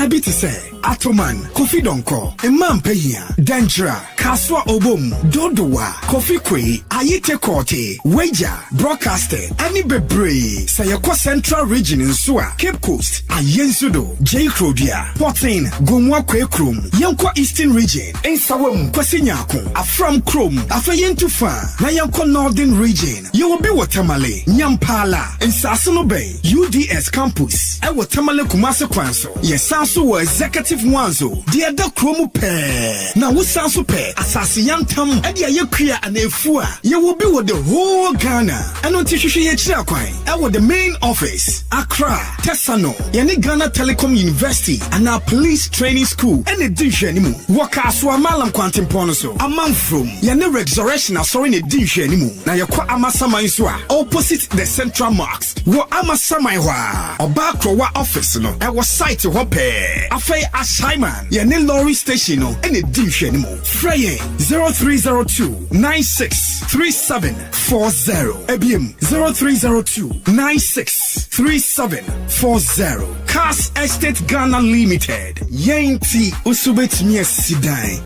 Baby to say, Atoman, Kofi Donko, Imam Pehia, Danjra, Kaswa Obum, Dodowa, Kofi Kwe, Ayete Kote, Wager, Broadcasting, Ani Bebre, Sayako Central Region in Sua, Cape Coast, Ayensudo, J. Crodia, Portin, Gumwa Kwe Krum, Yanko Eastern Region, Ensawam, Kwasinyako, Afram Krum, Afayentufa, Nayanko Northern Region, you will be Watamale, Nyampala, and Sassono Bay, UDS Campus, I Watamale Kumasa Kwanso, yes, Sansu Executive Wanzo, the other Chromo Pair. Now, what Sansu Pair, Assassin Yantam, and Yakuya and Efua, you will be with the whole Ghana, and on Tishu Yakwai, I was the main office, Accra, Tessano, Yani Ghana Telecom University, and our police training school, and a Dijanimu, Wakaswa Malam Quantum Ponoso, a month from Yani Resurrection, sorry, a Dijanimu, now Yakwa Amasama Iswa, opposite the Central Marks, Wa Amasamaiwa, or Bakrowa office, no, I was site to Hope, Afay Ashaiman, Yani Lorry Station, and a Dijanimu, Frey 0302 963740, Ebim 0302 963740, KASE3 Ghana Limited, Yenti Usubet Miesidai.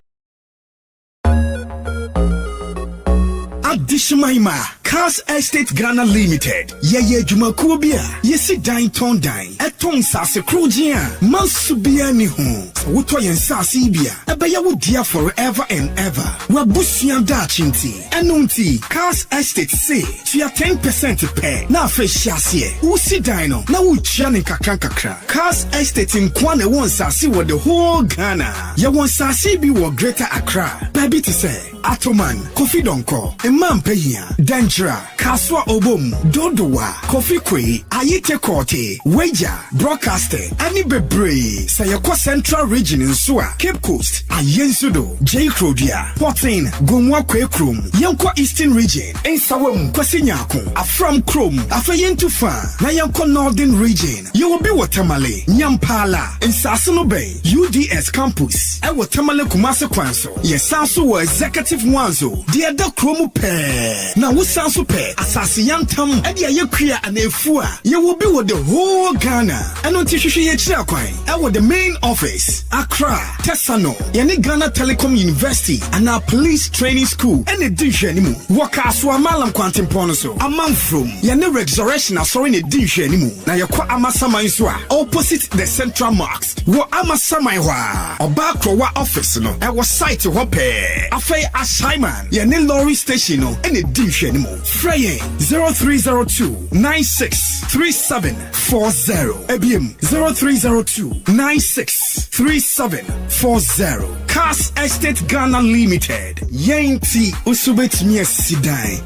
Adishmaima, KASE3 Ghana Limited, Ye Jumakubia, Yesi Dine Ton Dine, Eton Sase Krujia, Mansubia Nihu, Wutoyan Sasibia, Abaya would dear forever and ever. Wabusian Dachinti, Anunti, KASE3 say, she are 10% to pay. Now fresh chassis, Usi Dino, now Uchani Kakankakra. KASE3 in Kwane wants Sasi with the whole Ghana. Ya want Sasibi or Greater Accra. Baby to say, Atoman, Kofi Donko, Imam Pehia, Danjra, Kaswa Obum, Dodowa, Kofi Kwe, Ayete Kote, Wager, Broadcasting, Ani Bebre, Sayako Central Region in Sua, Cape Coast, Ayensudo, J. Crodia, Portin, Gumwa Kwe Krum, Yanko Eastern Region, Ensawam, Kwasinyako, Afram Krum, Afayentufa, Nayanko Northern Region, you will be Watamale, Nyampala, and Sassono Bay, UDS Campus, I Watamale Kumasa Kwanso, yes, Sansu Executive Wanzo, the other Chromo Pair. Now, what Sansu Pair, Assassin Yantam, and the Yakuya and Efua, you will be with the whole Ghana, and on Tishu Yakwai, I was the main office, Accra, Tessano, Yani Ghana Telecom University, and our police training school, and a Dijanimu, Wakaswa Malam Quantum Ponoso, a month from Yani Resurrection, sorry, a Dijanimu, now Yakwa Amasama Iswa, opposite the Central Marks, Wa Amasamaiwa, or Bakrowa office, no, I was site to Hope, Afay Ashaiman, Yani Lorry Station, and a Dijanimu, Frey 0302 963740, Ebim 0302 963740, KASE3 Ghana Limited, Yenti Usubet Miesidai.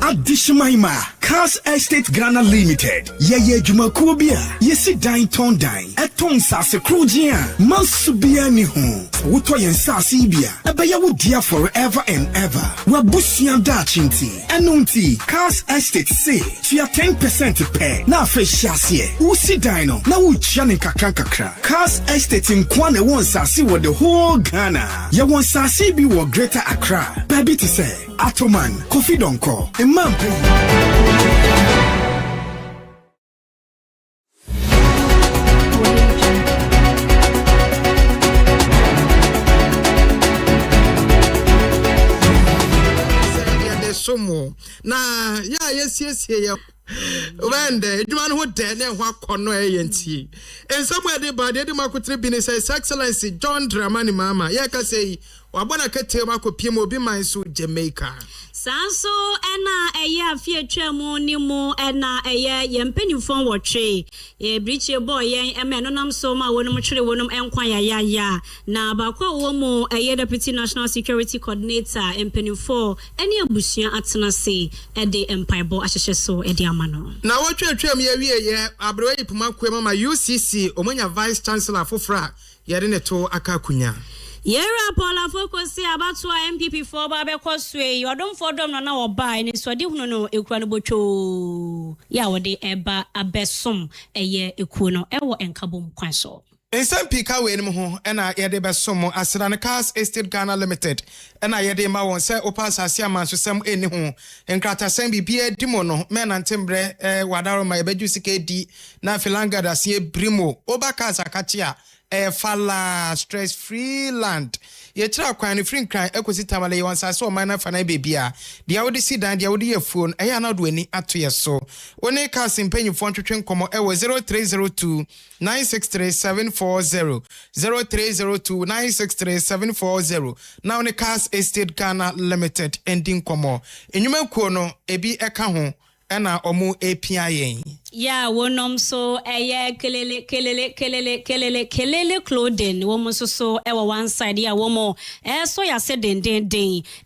Adishmaima, KASE3 Ghana Limited, Ye Jumakubia, Yesi Dine Ton Dine, Eton Sase Krujia, Mansubia Nihu, Wutoyan Sasibia, Abaya would dear forever and ever. Wabusian Dachinti, Anunti, KASE3 say, she are 10% to pay. Now fresh chassis, Usi Dino, now Uchani Kakankakra. KASE3 in Kwane wants Sasi with the whole Ghana. Ya want Sasi be what Greater Accra. Baby to say, Atoman, Kofi Donko, Imam Pehia. Na yes here when the man who dead and what corner agency and somewhere they bad the makutre bin says excellency John Dramani Mama yaka say wabona kete mako pimo bi man so Jamaica Sanso ena eye afie twemu ni mu ena eye yempenifon wotwe ye briche boy yen emenonam so ma wonum twere wonum enkwan ya na bakwa wo mu eye deputy national security coordinator empenifo ene abusuan atena se ede empaibo ahyehye so ede amano na wotwetwem ye wie abrewe yipuma kwema ma UCC omonya vice chancellor fofra yere ne to akakunya Yera Paula focus about MPP for Babe Cosway, you don't for them na oba ni swadi hunu no ekura bocho ya wode eba abesum eye ekuno ewo enkabom kwanso Ensem pika we nim ho na ye de besom asra ne KASE3 Ghana Limited na ye de ma won se opa asase amansosem eni ho nkratasem bibia dimo no me nantembre wadaro ma ye bedu sika di na filanga da se brimo obaka zakachia fala stress free land ye tira kwan ni free kran ekosi tamale ye wansase o man fa na bebia dia wodi sidan dia wodi ye phone eya na do ani ato ye so oni KASE mpanyufo ntwetwe nkomo 0302 963 740 0302 963 740 na oni KASE3 Ghana Limited ending komo enyuma kuo no ebi eka ho ena omu API ya wonom so kelele clothing womo so ewa one side ya womo so ya se den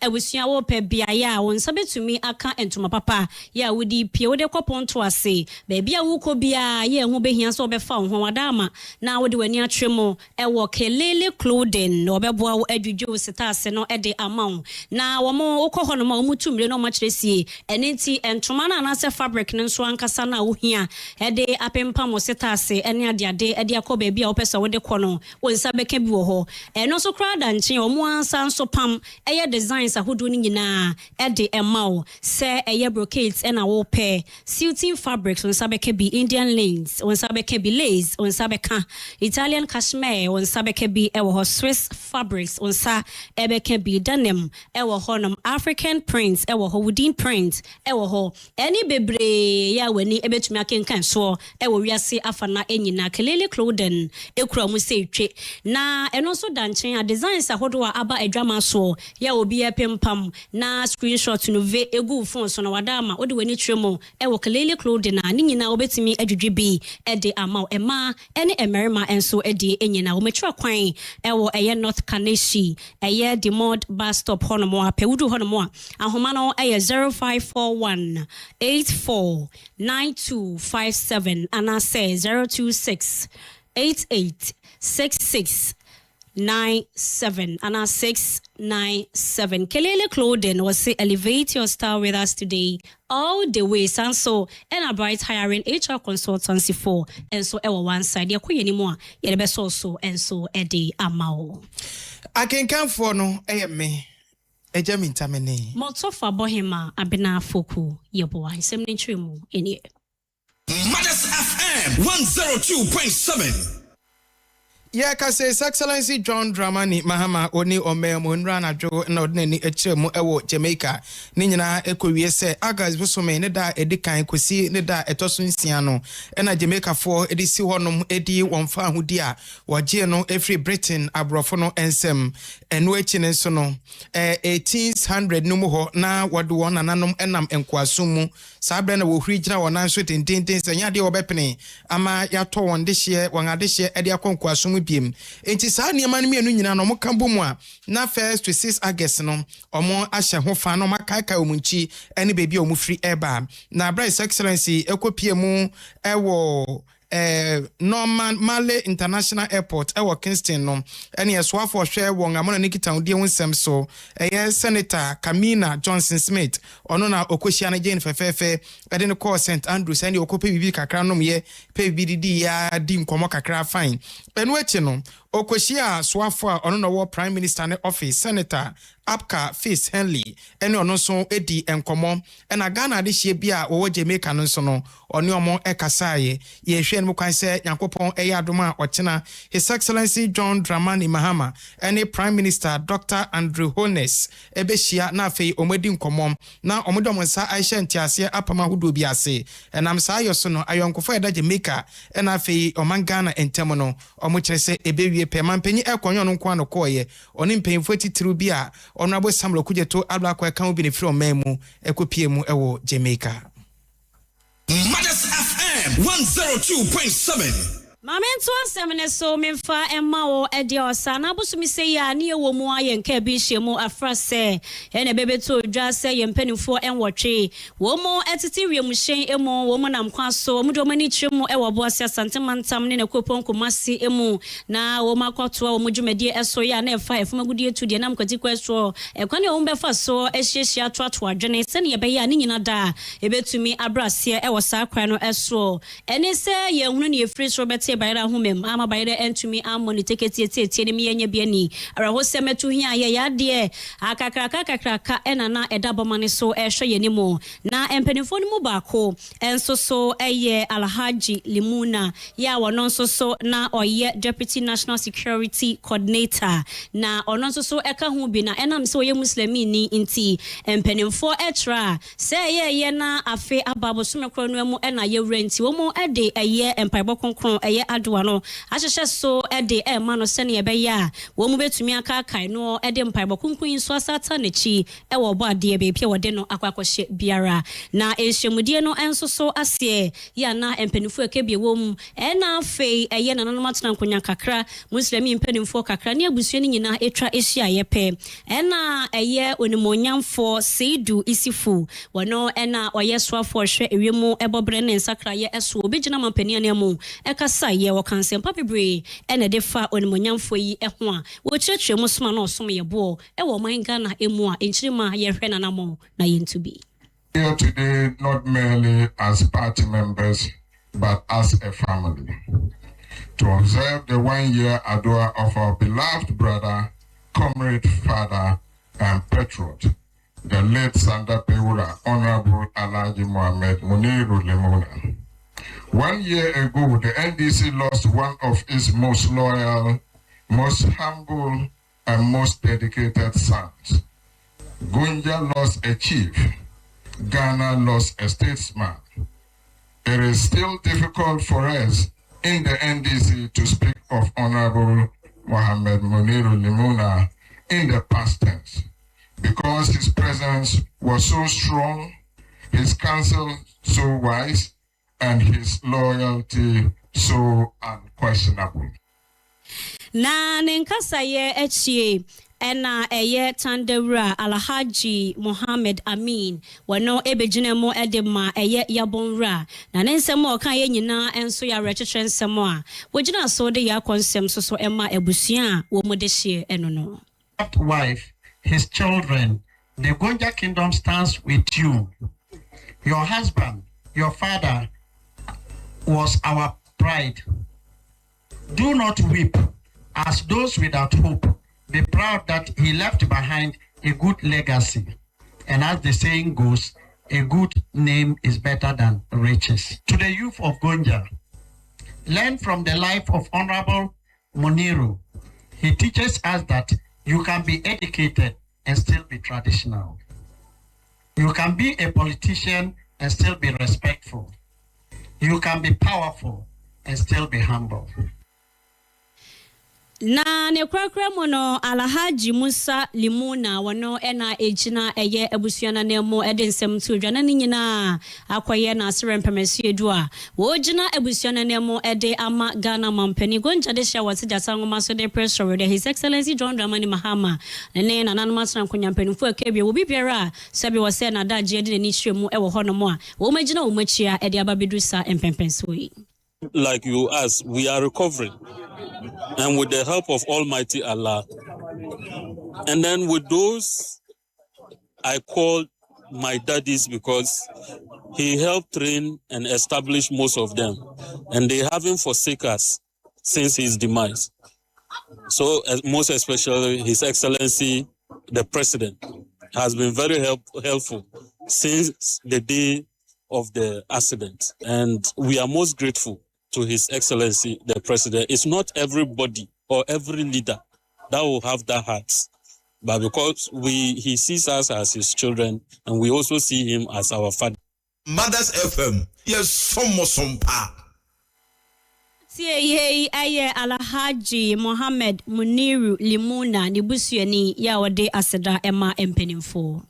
ewusua wo pe bia ya won sabetumi aka entoma papa ya wodi pie wode koponto ase ba bia wuko bia ye hu behia so obefa ho wadama na wode wani atremo ewo kelele clothing no obeboa wo adwudwo sitase no ede amaw na womo wokoho no ma omutumre no ma kyeresi enenti entoma na anase fabric nso ankasa na wo ede apempa mo setase ene ade ede akoba bia opesa wode kono wonsa beka bi wo ho eno so krada nche omo ansa nso pam eye designs ahodo ni nyina ede emaw se eye brocades ena wo pair silty fabrics wonsa beka bi Indian lace wonsa beka bi lace wonsa beka Italian cashmere wonsa beka bi ewo ho Swiss fabrics wonsa ebeka bi denim ewo ho nom African prints ewo ho wooden print ewo ho eni bebre ya wani ebetumi akenkan so ewo wiase afana enyina kelele clothing ekura mu se twe na eno so danchen a designs ahodo aba adwama so ya obi epempam na screenshot no ve egu phone so na wadama odi wani twemo ewo kelele clothing na nyina obetumi adwudwe bi ede amaw ema ene emerima enso ede enyina wo metwa kwan ewo eye North Kaneshi eye the mod bus stop honomo apewudu honomo ahoma no eye 0541 849257 and I say 026 886697 and I 697. Kelele Clothing was say elevate your style with us today all the way. So and a bright hiring HR consultancy for and so our one side ya kwenye ni mwa ya best also and so edi amao. I can come for no me. Ejamin tamene. Motofa bohema abena foku yeboa semne trimu eni. Mothers FM 102.7. Yeah, KASE His Excellency John Dramani Mahama oni omemo nrana jo na odneni echemu ewo Jamaica ni nyina ekowie se August bosome ne da edikan kosi ne da etoso nsia no na Jamaica for edisi honom edi wonfa ahudi a waje no every Britain abrofo no ensem eno echi ne so no 1800 numu ho na wado won nananom enam enkwasumu sabre na wo hwigina wonan so tenten senya de obepene ama yato won de hye won ade hye ede akonkwaasumu biem enti saa niema no mienu nyina no mo kambo mu a na 1st to 6 August no omo ahye ho fa no makaika omunchi ene bebi omufri eba na His Excellency ekopie mu ewo Norman Male International Airport ewo Kingston no ene yesoafo hwe won amona nikita odi wonsem so Senator Kamina Johnson Smith ono na okohia na Jane fefefe ede ne call St Andrews ene okope bibi kakra nom ye pe bididi ya di nkomo kakra fine enu echi no okohia soafo a ono na wo Prime Minister ne office Senator Apka Face Henley ene ono so edi enkomo ena Ghana de hie bia wo Jamaica no so no oni omo ekasaye ye hwe no kwan se Yakopon eyadoma ochena His Excellency John Dramani Mahama ene Prime Minister Dr. Andrew Holness ebehia na afei omedi nkomo na omodom nsa aihye ntiase apama hudo bi ase enam sa ayoso no ayonkofo eda Jamaica ena afei oman Ghana entemo no omo kyerese ebewie pema mpanyi ekonyo no nko anokoye oni mpanfo titiru bi a Honorable Samuel Kujeto Ablakwa kan obi ne firi omemu ekopie mu ewo Jamaica. Mothers FM 102.7. Mamento asemne so memfa emma wo ede osa na busumi se ya ne ewo mu aye nka bi hyemu afrase ene bebeto dwa se ye mpanifo enwotwe wo mu etiti wiem hyen emu wo mu nam kwaso mu do mani kyeremu ewo bo ase santemantam ne nakopon komasi emu na wo makoto wo mu dwumadi eso ya na efa efumagudi etu de nam kwati kwaso ekwane wo mbefa so ehyiehia toato adwene se ne be ya ne nyina da ebetumi abrase ewo sa kwan no eso ene se ye hunu ne efiri so bete tie bayra humem ama bayra entumi amoni teketi ni yenye biani ara ho semetu hia ye yade akakraka enana edabomane so ehwe yenimo na empenifo ni mu baako enso so eye Alhaji Limuna ya wono nso so na oye Deputy National Security Coordinator na ono nso so eka ho bi na enam se oye muslimi ni nti empenifo etra se ye na afe ababosome kro no mu ena ye renti wo mu ede eye empaibo konkron eye adoa no ahyehye so ede ma no sene ye be ya wo mu betumi aka kai no ede empaibo konkron so asata na chi e wo bo ade be pia wode no akwakɔhye biara na ehwemudie no enso so ase ya na empenifo ekebie wo mu ena afe eye na nanom atena nkonya kakra muslimi empenifo kakra ne abusua ni nyina etwa ehia ye pe ena eye onimonyamfo Seidu Isifu wono ena oye soafo hwe ewemu ebobre ne nsakra ye eso obegina mampania ne mu ekasa ye wo kansem papebre ena defa onimonyamfo yi eho a wo kyerɛkyerɛ mu soma na osom ye bo e wo man Ghana emu a enkyirima ye hwe nanamo na yentubi here today not merely as party members but as a family to observe the 1-year adua of our beloved brother, comrade, father and patriot, the late Sanda Peura, Honorable Alhaji Mohammed Muniru Limuna. 1 year ago, the NDC lost one of its most loyal, most humble, and most dedicated sons. Gunja lost a chief. Ghana lost a statesman. It is still difficult for us in the NDC to speak of Honorable Mohammed Muniru Limuna in the past tense, because his presence was so strong, his counsel so wise, and his loyalty so unquestionable. Na nenkasa ye echie ena eye Tandewura Alhaji Mohammed Amin wano ebegyina mo edema eye yabonra na nensem o kan ye nyina enso ya recheche nsem a wogina so de ya konsem so ema ebusua wo modehie enono. Wife, his children, the Gonja kingdom stands with you. Your husband, your father was our pride. Do not weep as those without hope. Be proud that he left behind a good legacy. And as the saying goes, a good name is better than riches. To the youth of Gonja, learn from the life of Honorable Muniru. He teaches us that you can be educated and still be traditional. You can be a politician and still be respectful. You can be powerful and still be humble. Na ne kwakra mo no Alhaji Musa Limuna wano ena ejina eye abusuana na mo edensem tu dwana ni nyina akoye na asere mpemesi edua wo gina abusuana na mo ede ama Ghana mampani Gonja de hya wase jasa ngoma so de press de His Excellency John Dramani Mahama ne na nanom atena nkonya mpanimfo akebie wo bibiara sabi wase na daje de ni hwemu e wo hono mo a wo magina wo machia ede ababedusa empempenso yi. Like you asked, we are recovering. And with the help of Almighty Allah. And then with those, I called my daddies because he helped train and establish most of them. And they haven't forsaken us since his demise. So most especially His Excellency, the President, has been very helpful since the day of the accident. And we are most grateful to His Excellency, the President. It's not everybody or every leader that will have that heart. But because he sees us as his children, and we also see him as our father. Mothers FM, yes, some pa. Ye aye Alhaji Mohammed Muniru Limuna ni busuani ya wade aseda ema empenimfo.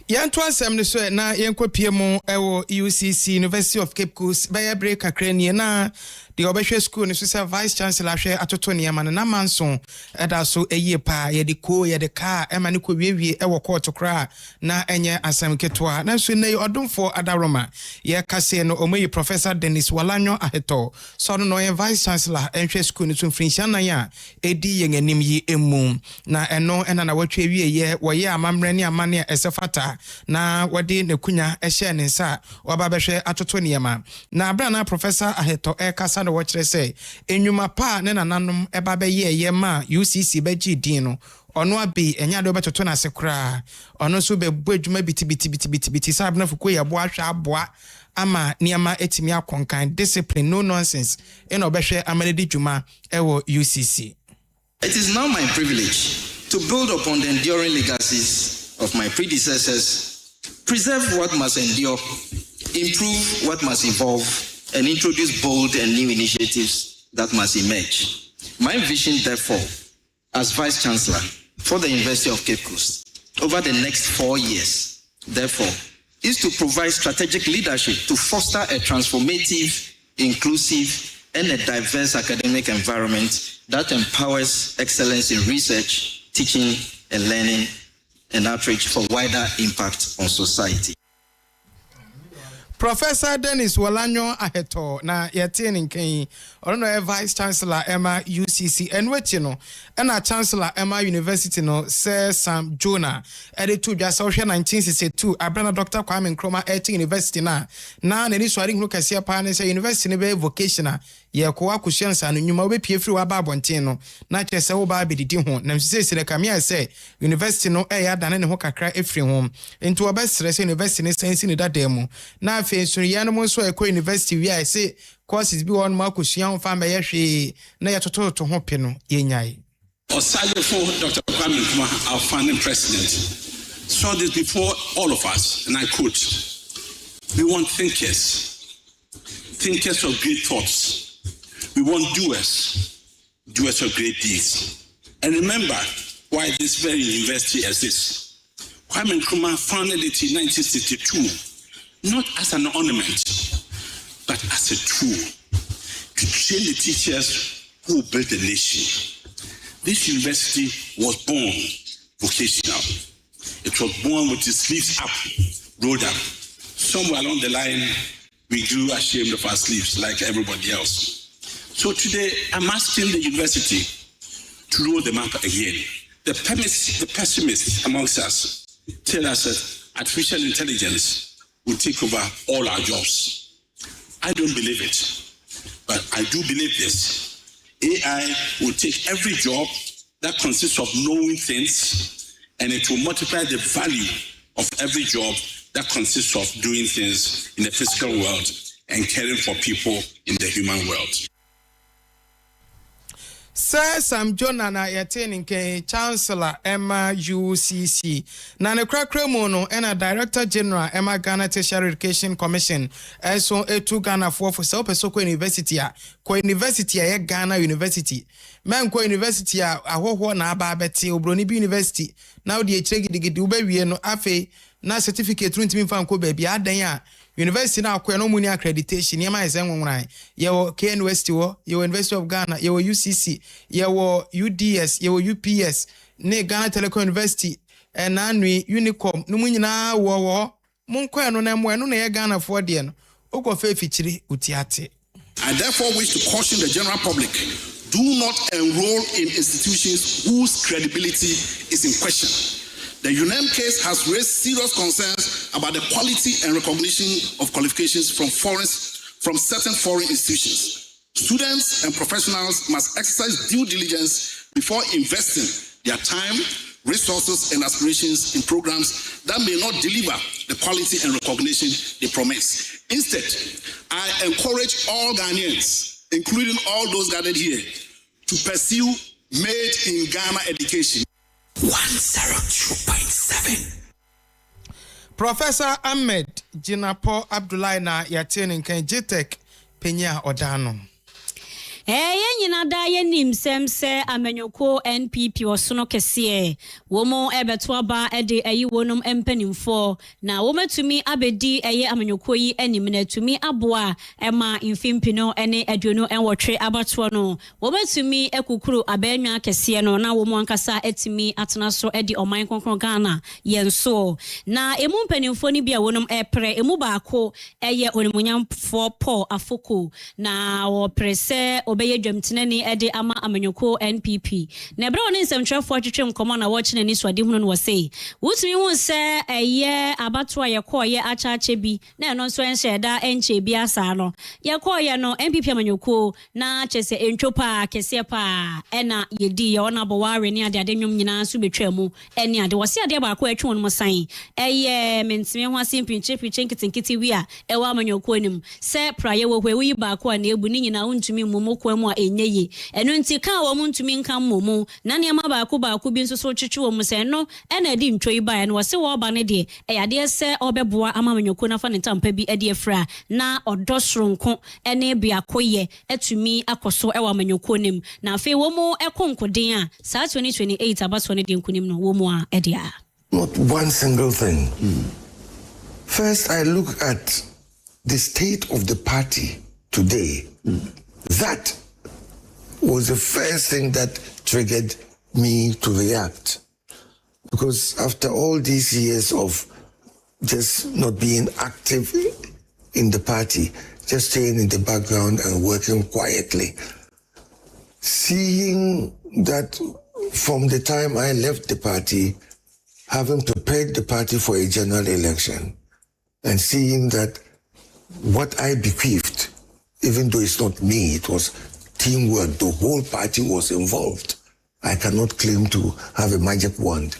Yanto asem ne so na yenkopie mu ewo UCC University of Cape Coast by break akrani na the obehwe school ne so say vice chancellor hwe atoto ne ma na manso eda so eye pa ye de ko ye de ka e ma ne ko wiewie ewo court kra na enye asem ketwa na so ne odumfo adaroma ye kase no omoyi Professor Dennis Walanyo aheto so no ye vice chancellor enhwe school ne so mfrinhia nan ya edi ye nganim yi emu na eno ena na watwe wie ye wo ye amamre ne amane esefata Accra na wadi ne kunya ehye ne nsa waba behwe atoto niema na abra Professor Aheto kasa no wo kire say enwuma pa ne nananom eba be ye ma UCC beji din no ono abi enya de obetoto na sekura ono so be boadwuma biti sab na fuko ye bo ahwa aboa ama niema etimi akonkan discipline no nonsense eno behwe amanedi dwuma ewo UCC. It is now my privilege to build upon the enduring legacies of my predecessors, preserve what must endure, improve what must evolve, and introduce bold and new initiatives that must emerge. My vision, therefore, as Vice Chancellor for the University of Cape Coast over the next 4 years, therefore, is to provide strategic leadership to foster a transformative, inclusive, and a diverse academic environment that empowers excellence in research, teaching, and learning, and outreach for wider impact on society. Professor Dennis Walanyo Aheto na yetien nkan ono Vice Chancellor Emma UCC and wetino na Chancellor Emma University no Sir Sam Jonah editu dwa so 1962 abrana Dr. Kwame Nkrumah University na nani swari hunu kase pa ne say university ne be vocational ye ko akushiansa no nyuma obepie firi wa ba abonten no na kyese wo ba abedidi ho na msese ne kamia say university no ya dane ne ho kakra efiri ho nti obesere say university ne sense ne dademu na afi so ye no mo so ekọ university wi I say courses bi won ma akushian fa ma ye hwe na ye tototo ho pe no ye nyai Osayefo Dr. Kwame Nkrumah, our founding president, saw this before all of us, and I quote, "We want thinkers of great thoughts. We want doers of great deeds." And remember why this very university exists. Kwame Nkrumah founded it in 1962, not as an ornament, but as a tool to train the teachers who will build the nation. This university was born vocational. It was born with its sleeves up, rolled up. Somewhere along the line, we grew ashamed of our sleeves like everybody else. So today, I'm asking the university to roll them up again. The pessimists amongst us tell us that artificial intelligence will take over all our jobs. I don't believe it, but I do believe this. AI will take every job that consists of knowing things, and it will multiply the value of every job that consists of doing things in the physical world and caring for people in the human world. Sir Sam Jonah na yeteni nke Chancellor Emma UCC na ne krakra mu no na Director General Emma Ghana Tertiary Education Commission eso etu Ghana for so pesoko university a ko university a Ghana University men ko university a ahoho na aba abete obroni bi university na odi echire gidigidi ubawie no afi na certificate runtimi fan ko ba bia adan a university na akwa no muni accreditation yema ise nwonran yewo KNUST wo yewo University of Ghana yewo UCC yewo UDS yewo UPS ne Ghana Telecom University na anui Unicom no munyina wo monkwa no na mo no na ye Ghana for de no okofa fichiri utiate. I therefore wish to caution the general public, do not enroll in institutions whose credibility is in question. The UNAM case has raised serious concerns about the quality and recognition of qualifications from certain foreign institutions. Students and professionals must exercise due diligence before investing their time, resources, and aspirations in programs that may not deliver the quality and recognition they promise. Instead, I encourage all Ghanaians, including all those gathered here, to pursue made in Ghana education. 102.7 Professor Ahmed Jinapo Abdullahi na yatene nkan JTech Penya Odano. Nyina da ye nimsem se amanyoko NPP osono kese womo ebeto aba ede ayi wonum empanimfo na womatumi abedi eye amanyoko yi anim na tumi aboa ema mfimpino ene aduonu enwotwe abato no womatumi ekukuru abenwa kese no na womo ankasa etimi atena so ede oman konkron Ghana yenso na emu mpanimfo ni bia wonum epre emu baako eye onimunyamfo Paul Afoko na wo prese obeye dwamtenani ede ama amanyoko NPP na ebra woni nsɛmtwerɛfoɔ twetwem kɔmɔ na wɔkye n'ani so ade hunu no wɔ sei wotumi hu sɛ ɛyɛ abato a yɛkɔɔyɛ akyaakyɛ bi na ɛno nso ɛnhyɛ da ɛnkyɛ bi asa no yɛkɔɔyɛ no NPP amanyoko na kyɛ sɛ entwopa kɛseɛ pa ɛna yɛdi yɛ ɔna bɔware ne ade nwom nyinaa so betwa mu ɛne ade wɔse ade baako atwe wɔn mo san ɛyɛ mentime ho ase mpinkyepinkyɛ nketenkete wi a ɛwɔ amanyoko nim sɛ praye wɔ hɔ wi baako a na ebu ne nyinaa wontumi mmomokwa mu a ɛnyɛ ye ɛno nti ka wɔ mo ntumi nka mmomu na nneɛma baako bi nso so twetwe wɔ mo sɛ no ɛna adi ntwo yi bae no wɔse wɔ ba ne deɛ ɛyade sɛ ɔbɛboa ama amanyoko na fa ne tampa bi ade afra na ɔdɔ soronko ɛne biakoyɛ atumi akɔso ɛwɔ amanyoko nim na afei wɔ mu ɛkonkoden a saa 2028 abaso ne de nkunim no wɔ mu a ɛde a not one single thing. First, I look at the state of the party today. That was the first thing that triggered me to react. Because after all these years of just not being active in the party, just staying in the background and working quietly, seeing that from the time I left the party, having prepared the party for a general election, and seeing that what I bequeathed, even though it's not me, it was teamwork, the whole party was involved. I cannot claim to have a magic wand.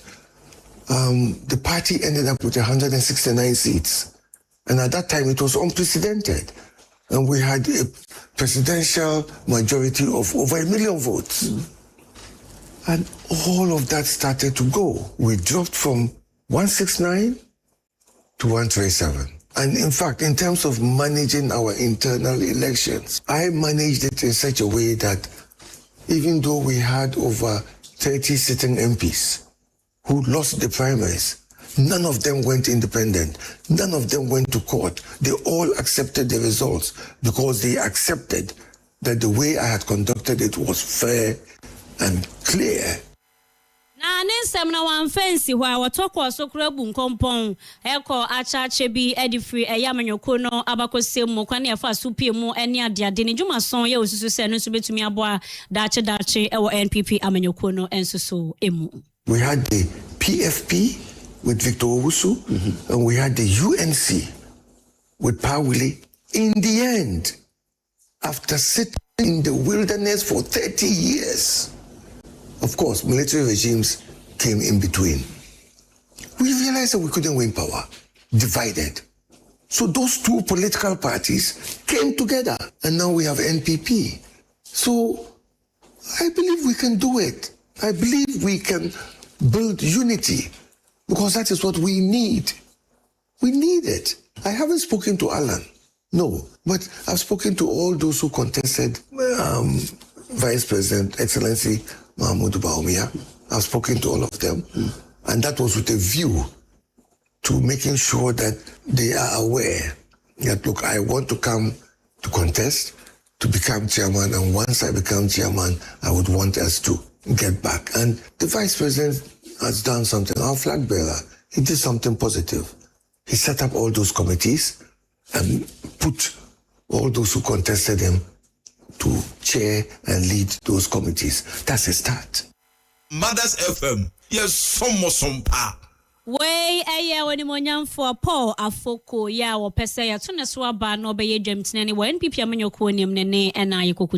The party ended up with 169 seats. And at that time, it was unprecedented. And we had a presidential majority of over 1 million votes. And all of that started to go. We dropped from 169 to 137. And in fact, in terms of managing our internal elections, I managed it in such a way that even though we had over 30 sitting MPs who lost the primaries, none of them went independent. None of them went to court. They all accepted the results because they accepted that the way I had conducted it was fair and clear. Na nsɛm na wan fancy hɔ a wɔtɔkɔ asokora bu nkompɔn ɛkɔ akyaakyɛ bi ɛdifiri ɛyɛ amanyɔko no abakɔsɛm mu kwan ne ɛfa supie mu ɛne adeade ne dwumason yɛ osusu sɛ no nso betumi aboa daakye ɛwɔ NPP amanyɔko no ɛnso so emu. We had the PFP with Victor Owusu, and we had the UNC with Pawili. In the end, after sitting in the wilderness for 30 years, of course, military regimes came in between. We realized that we couldn't win power, divided. So those two political parties came together, and now we have NPP. So I believe we can do it. I believe we can build unity, because that is what we need. We need it. I haven't spoken to Alan, no, but I've spoken to all those who contested Vice President, Excellency Mahmoud Bawumia. I've spoken to all of them, and that was with a view to making sure that they are aware that, look, I want to come to contest, to become chairman, and once I become chairman, I would want us to get back. And the Vice President has done something. Our flag bearer, he did something positive. He set up all those committees and put all those who contested him to chair and lead those committees. That's a start. Mothers FM, yes, some pa. Way when you want for Paul Afoko, ya or Pesa, ya Tuneswaba, no be Jemtin, when people are your nene and I could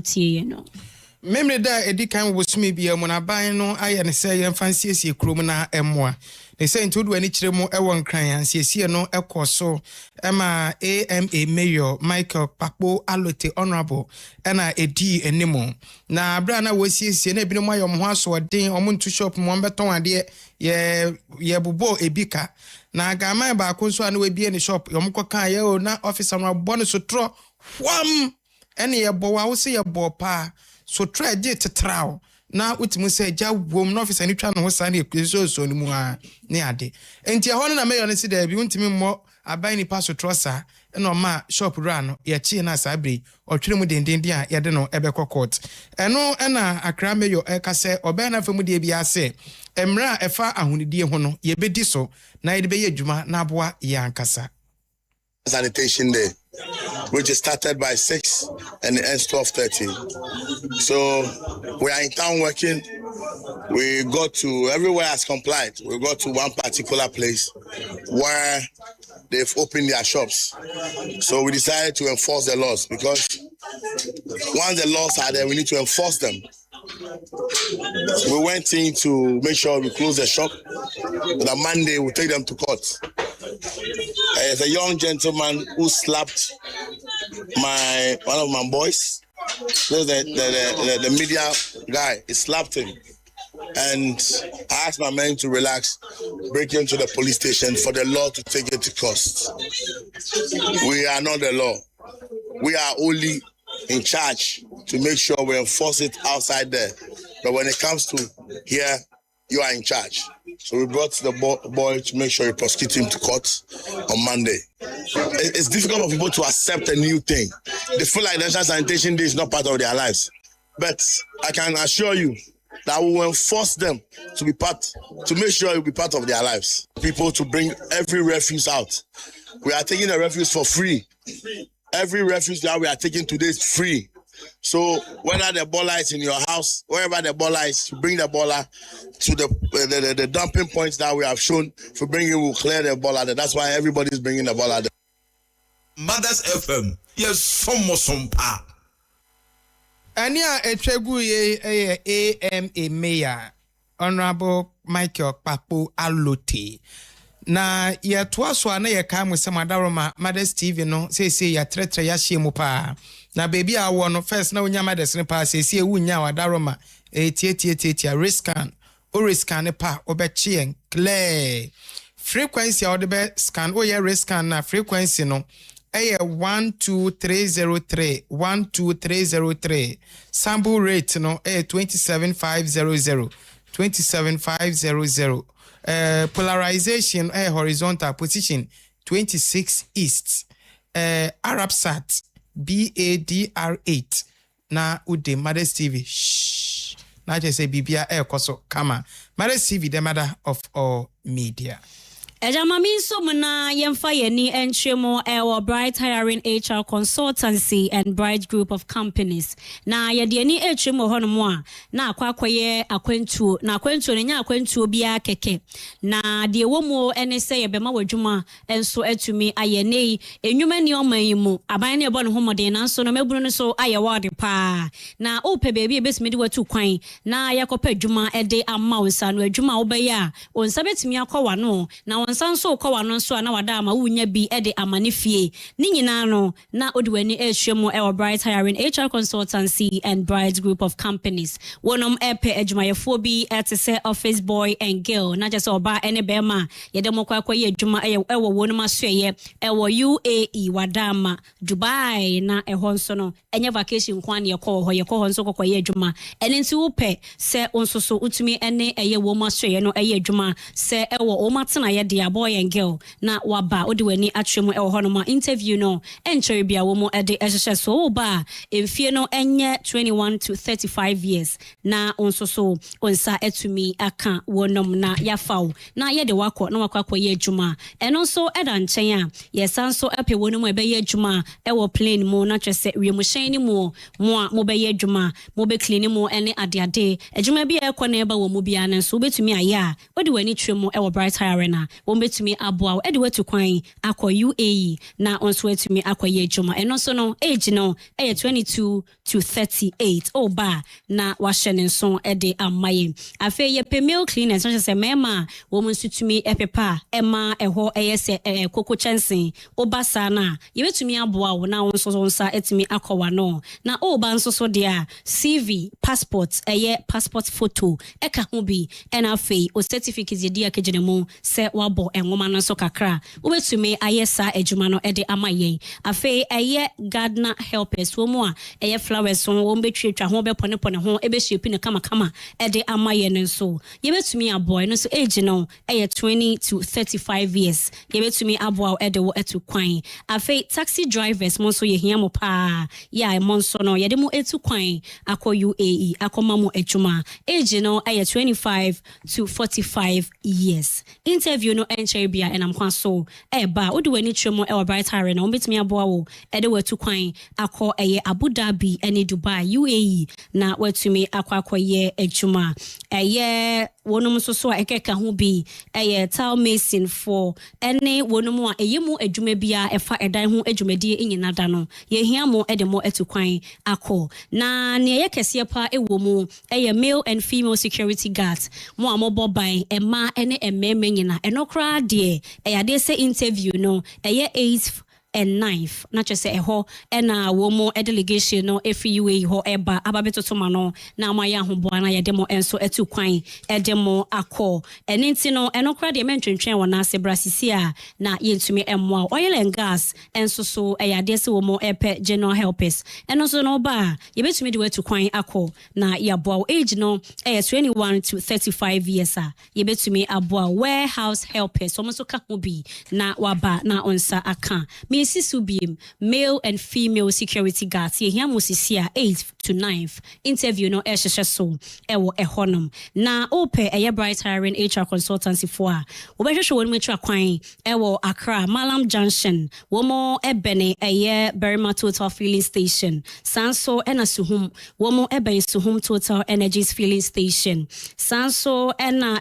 Memory da edi kan was me bia mo na ban no aye ne sɛ yɛn fancy sie krom na ɛmoa ne sɛ ntodu ani kyerɛ mu ɛwɔ nkran ansiesie no ɛkɔ so ɛma AMA Mayor Michael Pakpo Alote Honorable ɛna edi enimo na abra na wɔsiesie na ebinom ayɔ mo ho aso den ɔmo ntu shop mo mbɛtɔn adeɛ ye bubo ebika na agama ba ko so ana we bie ne shop ɔmo kɔka ye o na officer no abɔ ne so tro wham ɛne ye bɔ wa wo se ye bɔ pa so try it to trial. Now utimu say ja wom no officer ni twa no sa na ekweso so ni mu a ne ade. Enti ehon na me yone si da bi untimi mo aban ni paso trosa na ma shop run ye chi na sa bre otwere mu denden a ye de no ebekọ court. Eno na akra meyo eka se oba na famu de bia se emra efa ahunidie ho no ye bedi so na ye de be ye adwuma na aboa ye ankasa. Sanitation there which is started by 6 and it ends 12:30. So we are in town working. We got to everywhere has complied. We got to one particular place where they've opened their shops. So we decided to enforce the laws because once the laws are there, we need to enforce them. So we went in to make sure we close the shop. But on Monday, we'll take them to court. There's a young gentleman who slapped one of my boys. The media guy, he slapped him. And I asked my men to relax, break into the police station for the law to take it to court. We are not the law. We are only in charge to make sure we enforce it outside there. But when it comes to here, you are in charge. So we brought the boy to make sure we prosecute him to court on Monday. It's difficult for people to accept a new thing. They feel like National Sanitation Day is not part of their lives. But I can assure you that we will enforce them to make sure it will be part of their lives. People to bring every refuse out. We are taking the refuse for free. Every refuse that we are taking today is free. So whether the baller is in your house, wherever the baller is, you bring the baller to the dumping points that we have shown. If we bring it, we'll clear the baller. That's why everybody's bringing the baller there. Mothers FM, yes, some pa. Ania etwegu ye AMA Mayor Honorable Michael Papo Alote. Na ya toaso na ye ka mo semadaroma Mothers TV no say ya tretre ya hye mu pa. Na baby a wo no first na onya Mothers ne pa say wunya wadaroma tie rescan o rescan pa obeche en clear frequency o de be scan o ye rescan na frequency no 12303 sample rate no 27500 polarization horizontal position 26 east Arabsat BADR8 na ude Mothers TV shh na just say bibia koso kama Mothers TV, the mother of all media. Ejamami Somana Yemfa Yeni and Chemo Ewa Bright Hiring HR Consultancy and Bright Group of Companies. Na Yadiani Chemo Honomwa, na Kwakwaye Akwentu, na Kwentu Nya Kwentu Bia Keke. Na the Womo NSA Bema Wajuma and so etumi Ayene, a human yomayimu, a bine bon homodena, so no mebuno so ayawadi pa. Na ope baby best midwa to quine, na Yakope Juma a day a mouse and where Juma Obeya, on Sabet Miakawano, now sanso kwa wano so na wada ma wunya bi ede amanifie ni nyina no na odwani ehwemo e Bright Hiring HR Consultancy and Bright Group of Companies wonom epe adwumayefo bi etese office boy and girl na just oba ene bema yedemo kwa ye adwuma ewo wonom asoye ewo UAE wadama Dubai na ehonso no enye vacation kwan ye ko ho nso kwa ye adwuma ene nti wope se onsoso utumi ene eye wo masoye no eye adwuma se ewo o matena ye a boy and girl na waba odiweni atwemu e honoma interview no encheri bia wo mo ede ehhye so ba emfie no enye 21 to 35 years na onsoso onsa etumi aka wonom na yafaw na ye de wakọ na wakọ ye adwuma eno so eda nchen a ye sanso epe wonom ebe ye adwuma e wo plane mu na twese wiemhyen ni mu mo be ye adwuma mo be clean mu ene adeade adwuma bia ekọ na eba wo mu bia na so betumi aya odiweni twemu e wo Bright Hiring na wombetumi aboa edwe to kwan akọ UAE na onso etumi akọ ye adwuma eno so no age no 22 to 38 oba na wahye ne nso ede amaye afa ye pemel cleaners so se mema wo msutumi epepa ema eho eyese koko chensen oba sana ye betumi aboa wo na onso so nsa etumi akọwa no na oba nso so dia CV passport passport photo eka ho bi ena afa o certificate ye dia kejenemu se wabo enwoma no so kakra ubetumi ayesa adwuma no ede amaye afa gardener helpers wo mu a flowers so wo betwetwa ho bepone ho ebehyepi ne kama ede amaye ne so ye betumi aboy no so age no 20 to 35 years ye betumi aboa ede wo etu kwan afa taxi drivers mo so ye hia mo pa ya mo so no ye de mo etu kwan akọ UAE akoma mo adwuma age no 25 to 45 years interview no no enche bia enam kwan so ba wo de wani twemo bright hare na ombetimi aboa wo de watu kwan akọ Abu Dhabi ene Dubai UAE na watumi akwakoye adwuma wonum so a ekeka ho bi tile mason for ene wonum a yemu adwuma bia efa edan ho adwumadie enyina da no ye hia mo de mo atukwan akọ na ne ye kese pa ewo mu male and female security guards mo amobo ban ema ene emmeme nyina enokra de ade se interview no 8th and 9th na chese eho ena womo delegation no FUA ho eba ababetotoma no na amaya hoboa na yedemo enso atukwan edemo akọ enenti no enokra de mentwentwen wona ase brasisia na yentumi emmoa oil and gas enso so eyade se womo epe general helpers enoso no ba yebetumi de watukwan akọ na yaboa age no 21 to 35 years yebetumi aboa warehouse helpers so so ka ho bi na waba na onsa aka Subim, male and female security guards. Ye here musisia 8th to 9th. Interview no so ewo ehonum. Na ope bright hiring HR consultancy for. Obesho show when metra kwan ewo Accra Malam Junction. Womo ebene Berima Total Filling Station. Sanso ena suhum. Womo ebene suhum Total Energies Filling Station. Sanso ena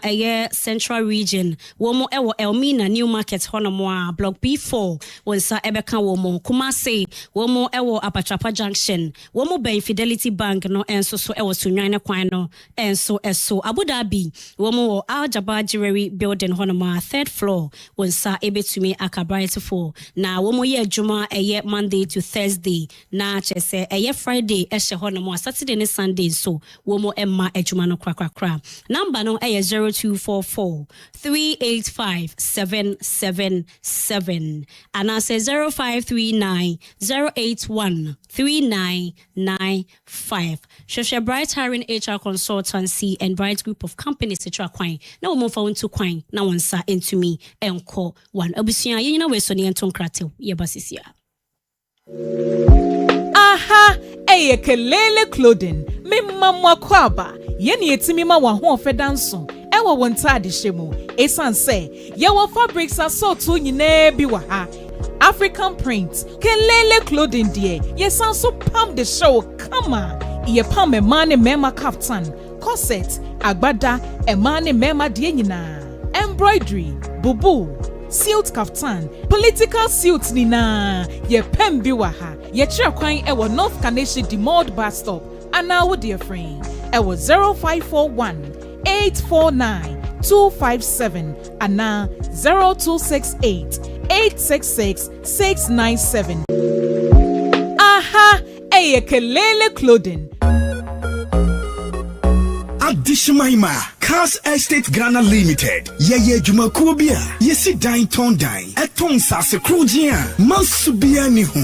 Central Region. Womo ewo Elmina New Market Honomwa Block B4. Wonsa ka womo Kumasi womo ewo Apachapa Junction womo Ben Fidelity Bank no enso so ewo Sunwane kwan no enso eso Abu Dhabi womo Al Jabbar Jewelry Building honoma 3rd floor wonsa ebetumi akabright for na womo ye adwuma Monday to Thursday na chese Friday ehye honoma Saturday and Sunday so womo emma adwuma no krakrakra number no 0244 385 777 and I say 0539 081 3995. Shosha Bright Hiring HR Consultancy and Bright Group of Companies to Kwine. Na wo mfa wonto kwan na wonsa into me enko one. Obusia ye nyina we so ne enton krate ye basisia. Aha, Kelele Clothing. Me mamwa kwaba. Ye ni etimi ma wa ho ofedanso. Ewa wontade hyemu. Esan say, ye wo fabrics aso to nyina bi wa ha. African prints, Kelele Clothing dear. Yes, so pam the show. Come on. Ye pam a man mema kaftan, corset, agbada, a man mema dienina. Embroidery, bubu, silk kaftan, political suits nina. Ye pem biwaha. Ye chakwan ewa North Kaneshi Demold bus stop. And now dear friend, ewa 0541 849 257 and now 0268 866 697. Aha, Kelele Clothing. Adishmaima KASE3 Ghana Limited. Ye Jumakubia. Yesi dine ton dine. Eton sase krujia. Mansubia ni hu.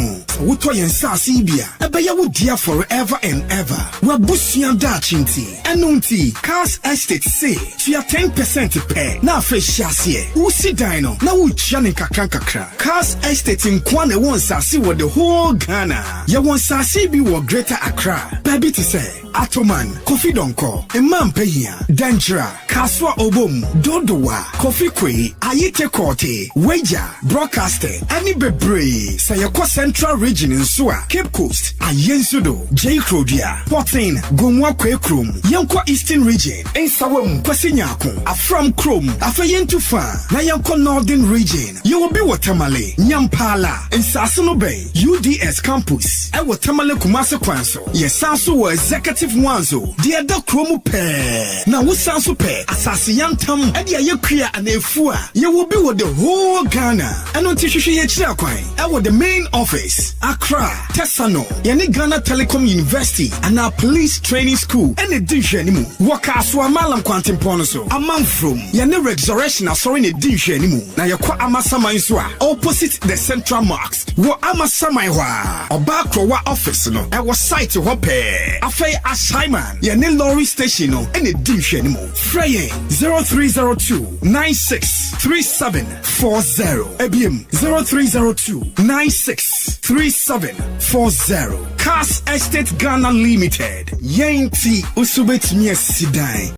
Wuto yen sasibia. Ebeya wudia forever and ever. Wabusian da chinti. Enunti. KASE3 say. Tia 10% pay. Na fe shasye. Usi dino. Na uchane kakra. KASE3 nkwane won sasi wa the whole Ghana. Ye won sasi bi wa Greater Accra. Baby to say. Atoman. Kofi Donko. Imam Pehia. Danjra. Kaswa Obom. Dodowa. Kofi Kwe. Ayete Kote. Weja. Broadcaster. Ani Bebre. Sayako Central Region in Sua. Cape Coast. Ayensudo. J. Crodia. Portin. Gomwa Kwe Krum. Yankwa Eastern Region. Ensawam. Kwasinyako. Afram Krum. Afayentufa. Na Yanko Northern Region. You will be Watamale. Nyampala. Ensasuno Bay. UDS Campus. Watamale Kumase Kwanso. Yesansu wa Executive Wanzo. Dia da Kromu Pe. Na wusansu pe. Asasi yantam. Edi aye kriya anefua. You will be with the whole Ghana. Ano tishushi ye chira kwai. Ewo the main office. Accra. Tesano. Yani Ghana Telecom University. And our police training school. Ene dinshe nimu. Waka aswa malam kwantim ponoso. Amam from. Yani resurrection asori ne dinshe nimu. Na yakwa amasama insua. Opposite the Central Marks. Wo amasama iwa. Oba krowa office no. Ewo site hope. Afei Ashaiman. Yani lorry station no. Ene dinshe nimu. Freying 0302 963740. Ebiem 0302 963740. KASE3 Ghana Limited. Yenti usubet mie sidai.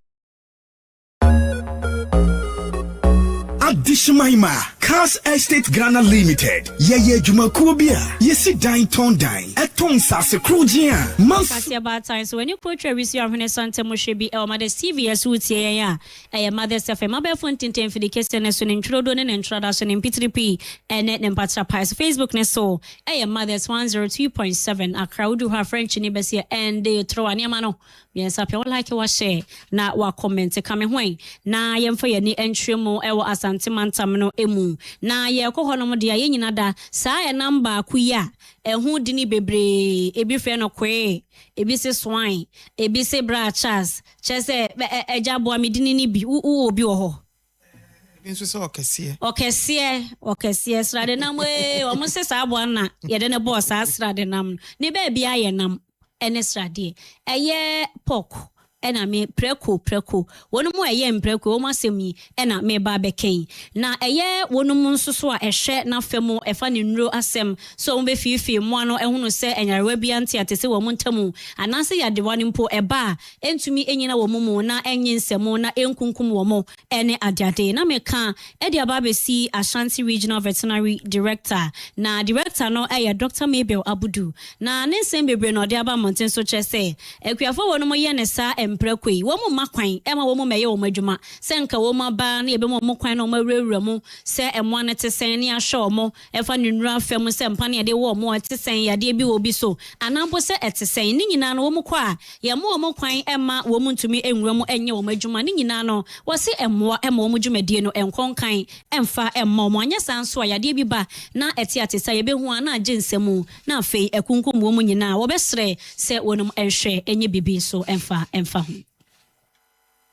Dishimaima, KASE3 Ghana Limited. Ye Jumakuo bia. Yesi dine ton dine. Eton sase krujia. Kasi Baatan. So when you quote your receive when Santa Moshebi or Mother CVS would say ya. Mother Safa mobile phone tintin for the question as an introduction and introduction in P3P and net and Patra Pies Facebook ne so. Mother's 102.7 a crowd who have French in Ibesia and they throw an yamano. Yes, up your like your share. Na wa comment coming when. Na yem for ye entry mo ewa asante mantamno emu. Na ye ko hono mo dia ye nyina da saa e number kuya. Ehu dini bebre ebi fe no kwe ebi se swine ebi se brachas chese eja bo amidini ni bi u obi oho nso se okese srade nam o mo se sa bo na ye de ne boss srade nam ni ba bia ye nam ene srade eye pork ena me preko wonu mu eye mpreko o masemi ena me ba beken na eye wonu mu nsoso a ehwe na femu efa ne nuro asem so mo be fifi mu ano ehunu se enyarewa bi ante atese wo mu ntamu anase ya de wani mpo eba entumi enyina wo mu na enye nsemu na enkunkum wo mo ene adiade na me ka edi aba be si Ashanti Regional Veterinary Director na director no eye Dr. Mabel Abudu na ne nsem bebre no de aba monten so chese ekuafo wonu mo ye ne sa mprekwe wo mu makwan ema wo mu meye wo madwuma se nka wo mu ba na ebe mu kwan na wo mawurawura mu se emo na tesen ne ahwe mo efa nunura afem se mpa ne de wo mu tesen yade bi wo bi so anampo se etesen ni nyina no wo mu kwa ye mo wo mu kwan ema wo mu ntumi enwura mu enye wo madwuma ni nyina no wo se emo wo mu dwumadie no enkonkan emfa emo mo anya sanso a yade bi ba na eti atesa ye be hu ana agensemu na afei ekunkum wo mu nyina wo besre se wonum enhwe enye bibi so emfa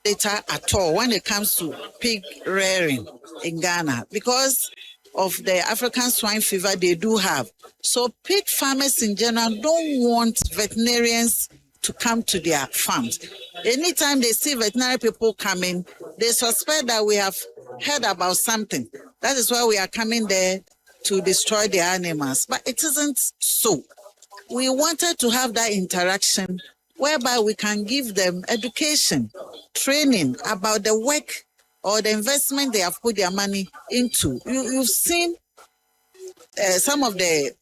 data at all when it comes to pig rearing in Ghana because of the African swine fever they do have. So pig farmers in general don't want veterinarians to come to their farms. Anytime they see veterinary people coming, they suspect that we have heard about something. That is why we are coming there to destroy the animals. But it isn't so. We wanted to have that interaction whereby we can give them education, training about the work or the investment they have put their money into. You've seen some of the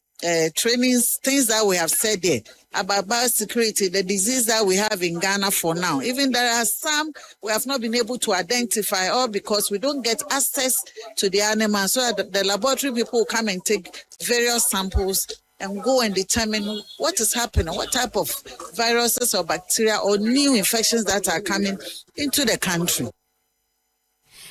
trainings, things that we have said there about biosecurity, the disease that we have in Ghana for now. Even there are some we have not been able to identify, all because we don't get access to the animals. So the laboratory people come and take various samples and go and determine what is happening, what type of viruses or bacteria or new infections that are coming into the country.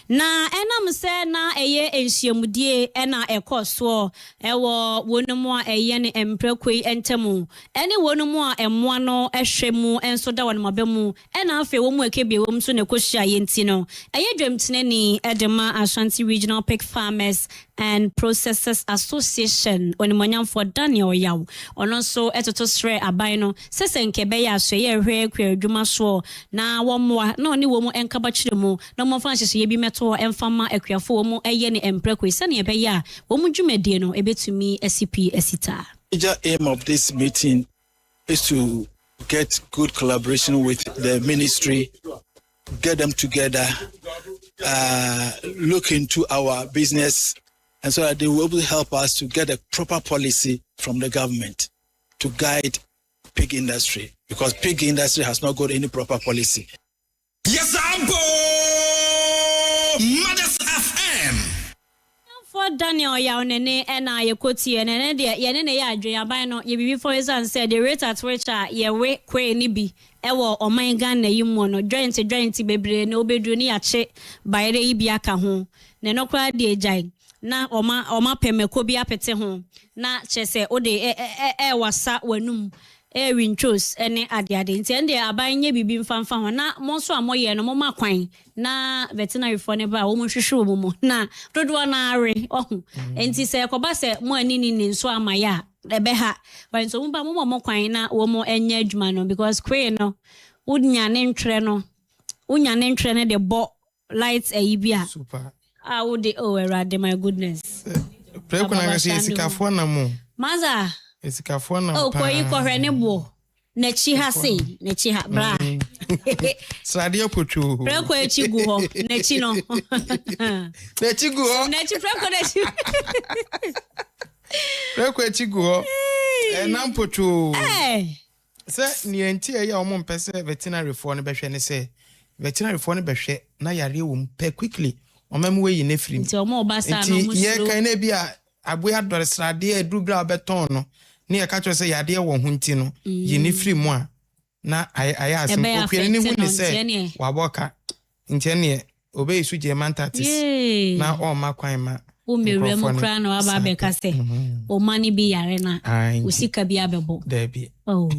Na enam se na eye enhyiamudie ena ekoso ewo wonumu a eye ne emprekoi entemu ene wonumu a emmoa no ehwemu enso da won mabemu ena afi wo mu ekebie wo mso ne kohyia yenti no eye dwamtene ni edema Ashanti Regional Pig Farmers and Processors Association onimonyam for Daniel Yaw ono so etoto sre aban no sesenke be ya so ye hwe kwa adwuma so na wo moa na oni wo mu enkaba kiremu na mo fa hyehyɛ ye bi meto emfama akuafo wo mu eye ne emprekwe sane be ya wo mu dwumadie no ebetumi SCP esita. Major aim of this meeting is to get good collaboration with the ministry, get them together, look into our business, and so that they will be able to help us to get a proper policy from the government to guide pig industry, because pig industry has not got any proper policy. Yes, I'm Mothers FM. For Daniel Yawnene and I Yokoti and Yene Yadriabano, ye be for his and said the rate at which ye wait que nibi, ewo or my gun a yumono, joint to baby, no bedroom che by the Ibiaka home. Neno kwa de jai. Na oma peme ko bi apete ho na chese ode wasa wanum wintros ene adeade nti ende aban nye bibi mfamfa ho na monso amoye no moma kwan na veterinary for ne ba wo mohwehwe wo mu na dodo na are ohu enti se ko ba se mo anini ni nso amaya ebe ha ba nso mo ba mo kwan na wo mo enye adwuma no because kwe no unya ne ntwre no unya ne ntwre ne de bo lights bia super. I would erade my goodness. Pray kuna ngasi esikafo na mo. Maza. Esikafo na. Oh, kwa yuko hwene bo. Nechi ha sei, nechi ha bra. Sradia pocho. Preko echi gu ho. Nechi no. Nechi gu ho. Nechi preko nechi. Preko echi gu ho. Nam pocho. Se ni enti e ya omo mpese veterinary for ne behwe ne se veterinary for ne behwe na yare wo mpe quickly omam we yi ne firi nti omo obasa no musu ye kan na bia aboya dore srade adru bra beton no ne ye ka cho se yade wo ho nti no yi ne firi mu a na aya asem okwe ne hu ne se waboka nti ne obey su je mantatis na o ma kwan ma o mere mu kra na wa be ka se o mani bi yare na usika bi abebo debi oh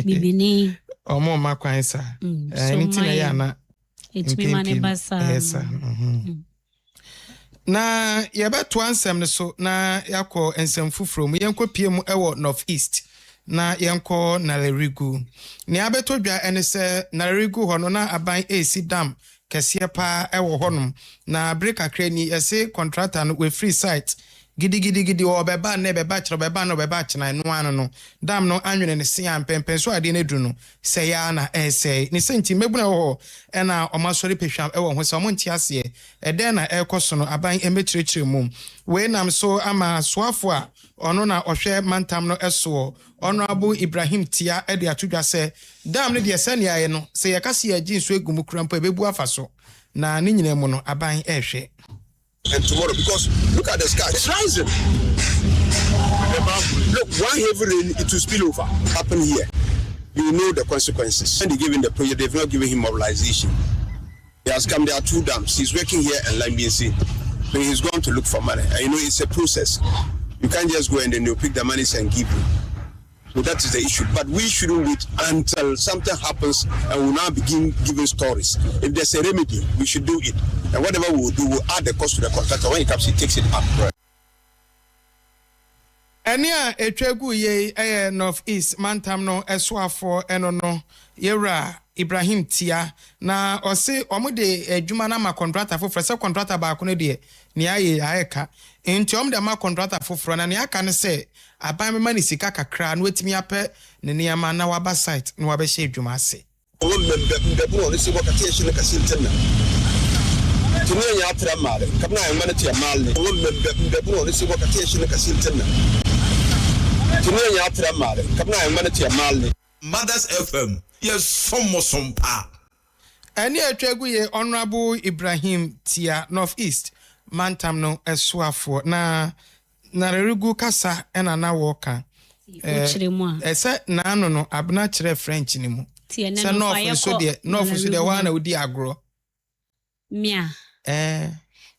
bibini omo ma kwan sa nti na ya na etimi mane basa na yebeto ansem ne so na yakọ ensem fufuro mu yenko pie mu ewo north east na yenko Nalerigu ni abeto dwa ene se Nalerigu hono na aban AC dam kese pa ewo honum na break akrani ese contractor no we free site gidi obeba na beba kire beba na beba kina no anu no dam no anwene ne se ampempen so ade na du no se ya na ese ni senti mebuna ho e na omasori pehwam e wo ho se omonti ase e den na ekoso no aban emechirechiре mum we nam so ama soafo a ono na ohwe mantam no eso Honorable Ibrahim Tia e de atudwa se dam ne de se ne aye no se ye kase ya gi so egum kurampo ebebu afaso na ne nyina mu no aban ehwe. And tomorrow, because look at the sky, it's rising. Look, one heavy rain, it will spill over. Happen here, you know the consequences. And they gave him the project, they've not given him mobilization. He has come, there are 2 dams. He's working here in Limbiensi. So he's going to look for money. And you know, it's a process. You can't just go and then you pick the money and give you. So that is the issue. But we shouldn't wait until something happens and we'll now begin giving stories. If there's a remedy, we should do it. And whatever we'll do, we'll add the cost to the contractor. When it comes, he takes it up. Right? Enia etwegu ye north east mantam no esoafo eno no yera Ibrahim Tia na ose omude adwuma na ma contractor foforo se contractor ba ko ne de ne aye aeka enti omde ma contractor foforo na ne aka ne se aban me mani sika kakra na wetimi ape ne ne ama na waba site na waba hye adwuma ase mbebro ne se wakati ehye ne kasintenna tumi nya atra male kabna ya mana tia male mbebro ne se wakati ehye ne kasintenna tumi nya atra male kabna ya mana tia male Mothers FM yes sompa eni atwegu ye Honorable Ibrahim Tia North East mantam no esoafo na Nalerigu kasa ena na woka ese na anu no abna kire French ni mu se north so de wa na odi agro mia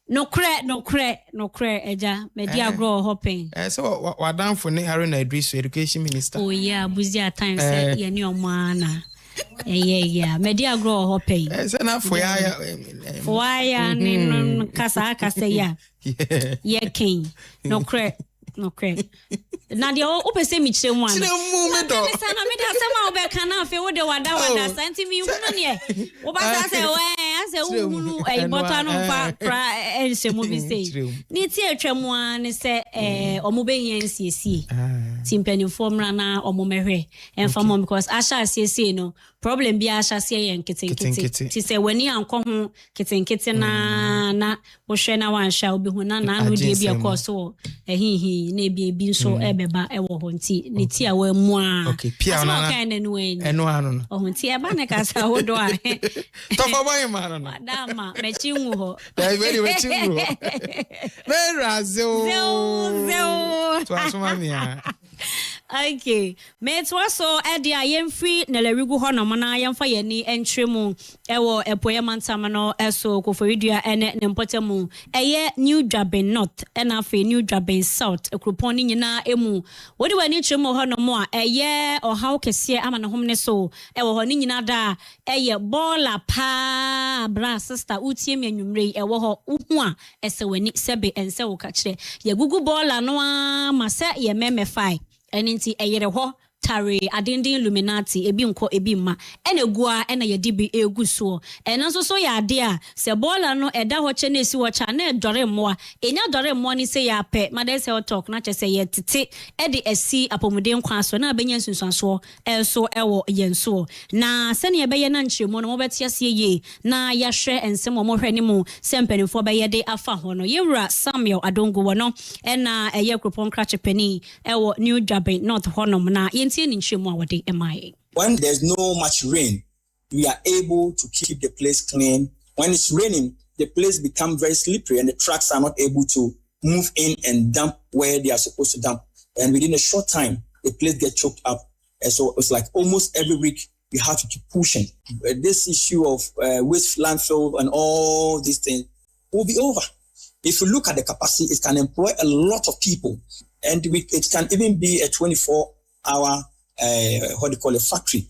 no cre eja medi agro hopping so wadanfo ne Harry na Idris education minister oh yeah buzia time say ye ni omana yeah medi agro hopping se na fo ya ni kasa ya yeah king no cre na de o pese mi kire mu ana me do sana me da sama obe kana fe wo de wada santi mi hu ne wo ba sa se ase hu e botano fa ense mo bi sei ni ti atwamu an se omo be hia nsiesie timpani formula na omo mehwe enfa mo because asha asiesie no problem bi asha sie ye nkete ti se wani anko ho kete na wo hwe na wan sha obi hu na no de bi akoso ehihi na bi so ebeba ewo ho nti ni ti a wa mu a okay pia na eno anu o nti e ba ne kasa hodo a to fa ba yima no dama me chinwu ho dai very we chinwu ho very azeo to asoma mia okay me to so edia yemfri Nalerigu ho no na yemfa yani entremu ewo epoye mantama no eso koforidua ene ne mpotemu eye New Draben North ena fe New Draben South ekropon ni nyina emu wodi wani tremu ho no mo a eye ohaw kese ama na homne so ewo ho ni nyina da eye bola pa bra sister utie me anwumre ewo ho uhu a ese wani sebe ense wo ka kire ye gugu bola no ma se ye meme fai eninti eyere ho tare adendin Illuminati ebi nko ebi ma ene gua ene ye dibi egu so ena so ya ade a se bola no eda ho che na esi wo cha na edore mmoa enya dore mmoa ni se ya pe made se talk na che se ye tete e de esi apomuden kwa so na benya nsunsuaso so ewo yenso na se ne ye beye na nchiremu no mo betia se ye na ya hwe ensem mo hwe ni mu se mpanimfo beye de afa ho no yewura Samuel Adongo wo no ena eye kropon krache pani ewo New Jabe North Honum na yentie ni nchiremu a wode emaye. When there's no much rain, we are able to keep the place clean. When it's raining, the place becomes very slippery and the trucks are not able to move in and dump where they are supposed to dump. And within a short time, the place gets choked up. And so it's like almost every week we have to keep pushing. This issue of waste landfill and all these things will be over. If you look at the capacity, it can employ a lot of people. And it can even be a 24-hour factory.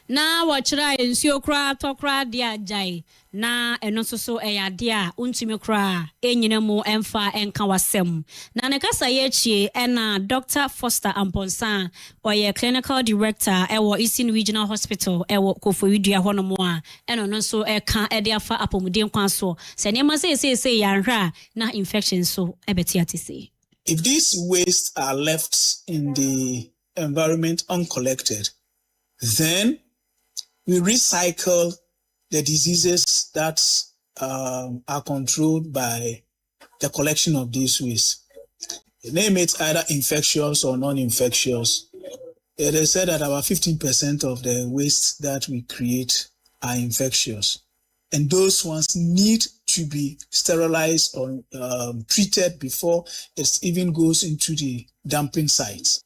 Na wachira ensio kra tokra dia jai na eno so dia untumi kra enyina mu emfa enka wasem na ne kasa ye chie ena Dr. Foster Amponsa oye clinical director ewo Eastern Regional Hospital ewo Koforidua honomo a eno no so eka ede afa apomuden kwan so se ne ma se yanhra na infection so ebetiate se. If these wastes are left in the environment uncollected, then we recycle the diseases that are controlled by the collection of these wastes. Name it either infectious or non-infectious. It is said that about 15% of the wastes that we create are infectious. And those ones need to be sterilized or treated before it even goes into the dumping sites.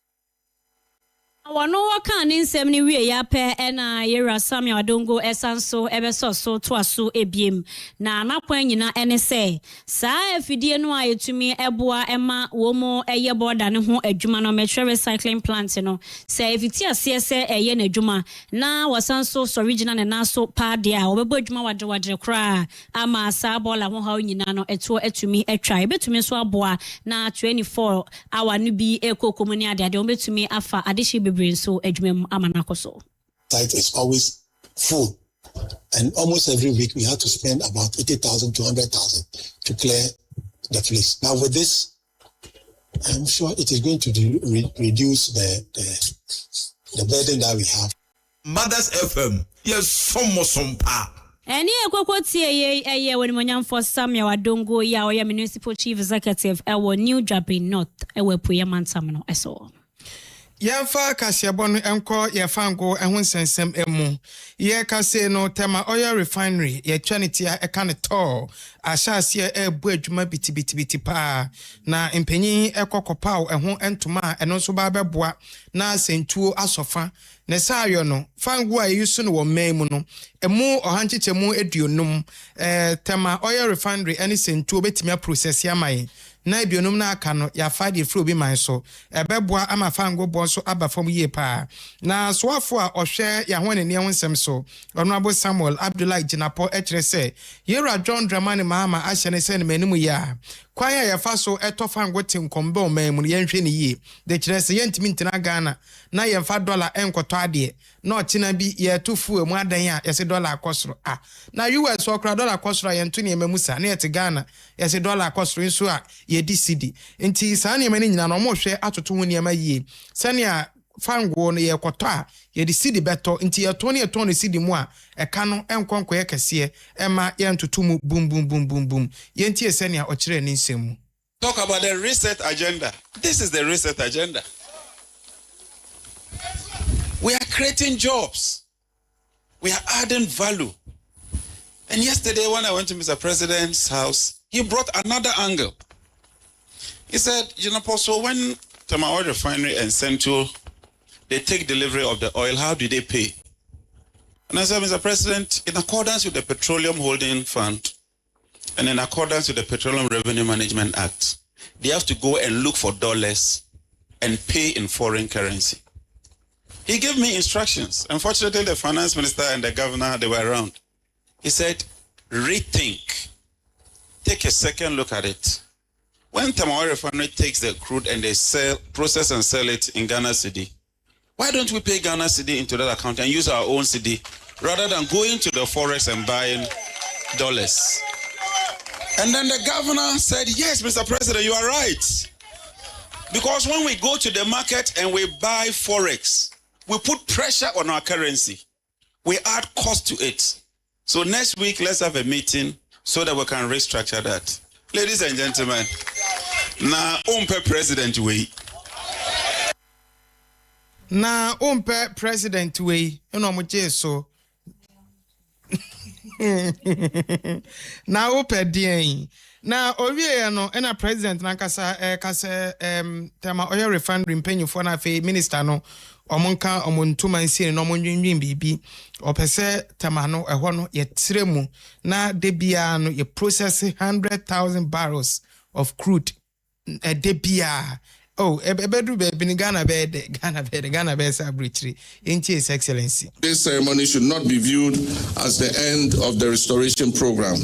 Wano waka ni nsem ni wie ya pe ena yera Samuel Adongo esanso ebeso so to aso ebiem na anakwan nyina ene se saa afidie no ayetumi eboa ema wo mo eye border ne ho adwuma no metro recycling plant no se efiti ase se eye na adwuma na wasanso original ne naso pade a obebo adwuma wadre kra ama saa bola ho ha nyina no eto atumi atwa ebetumi so aboa na 24 hour no bi ekokomuni ade obetumi afa adeshi so site is always full, and almost every week we have to spend about 80,000 to 100,000 to clear the place. Now with this, I'm sure it is going to reduce the burden that we have. Mothers FM, yes, some pa. Eni ekwokwoti eye woni monyam for Samuel Adongo ya oya municipal chief executive ewo New Jabe North ewo Puya Mansam no eso. Yamfa kasiabon enko yefango ehun sensem emu ye kase no tema oil refinery ye twanitia eka ne to ahyase ebu adwuma biti pa na empanyin ekokopaw ehun entoma eno so ba beboa na sentuo asofa ne sayo no fango a yusu no wo memu no emu ohanchechemu eduonum tema oil refinery ene sentuo betimi process yamai na ebionum na aka no ya fa de fro bi man so ebeboa ama fango bo so aba fam yie pa na soafo a ohwe ya ho ne ne nsem so Honorable Samuel Abdullahi Jinapo ekire se Yera John Dramani Mahama ahye ne se ne manimu ya kwaya ya fa so eto fango tinkombe o man mu ye nhwe ne yie de kire se yentimi ntina Ghana na ye fa dollar enkoto ade na ochina bi ye tufu emu adan a ye se dollar akosoro na US okra dollar akosoro ye ntu ne mamusa na ye te Ghana ye se dollar akosoro nso a ye di cedi nti saa ne mani nyina no mo hwe atoto ho ne ma yie sane a fango no ye koto a ye di cedi beto nti ye to ne cedi mu a eka no enkonko ye kese ema ye ntoto mu bum ye nti sane a okire ne nsemu. Talk about the reset agenda. This is the reset agenda. We are creating jobs. We are adding value. And yesterday when I went to Mr. President's house, he brought another angle. He said, so when Tema Oil Refinery and Central, they take delivery of the oil, how do they pay? And I said, Mr. President, in accordance with the Petroleum Holding Fund and in accordance with the Petroleum Revenue Management Act, they have to go and look for dollars and pay in foreign currency. He gave me instructions. Unfortunately, the finance minister and the governor, they were around. He said, rethink. Take a second look at it. when Tamawa Refinery takes the crude and they process and sell it in Ghana City, why don't we pay Ghana City into that account and use our own city rather than going to the forex and buying dollars? And then the governor said, yes, Mr. President, you are right. Because when we go to the market and we buy forex, we put pressure on our currency. We add cost to it. So next week, let's have a meeting so that we can restructure that. Ladies and gentlemen, now umpe president way. Na umpe president way. You know much so. Na umpe dien. Na owie no na president na kasa tema oil refinery mpanyufo na fe minister no omonka omontuma nsie no omondwindwin bibi opese tema no eho no yetremu na debia no ye process 100,000 barrels of crude debia. Oh, ebedu be ni Ghana be sabritri inchi His Excellency. This ceremony should not be viewed as the end of the restoration program.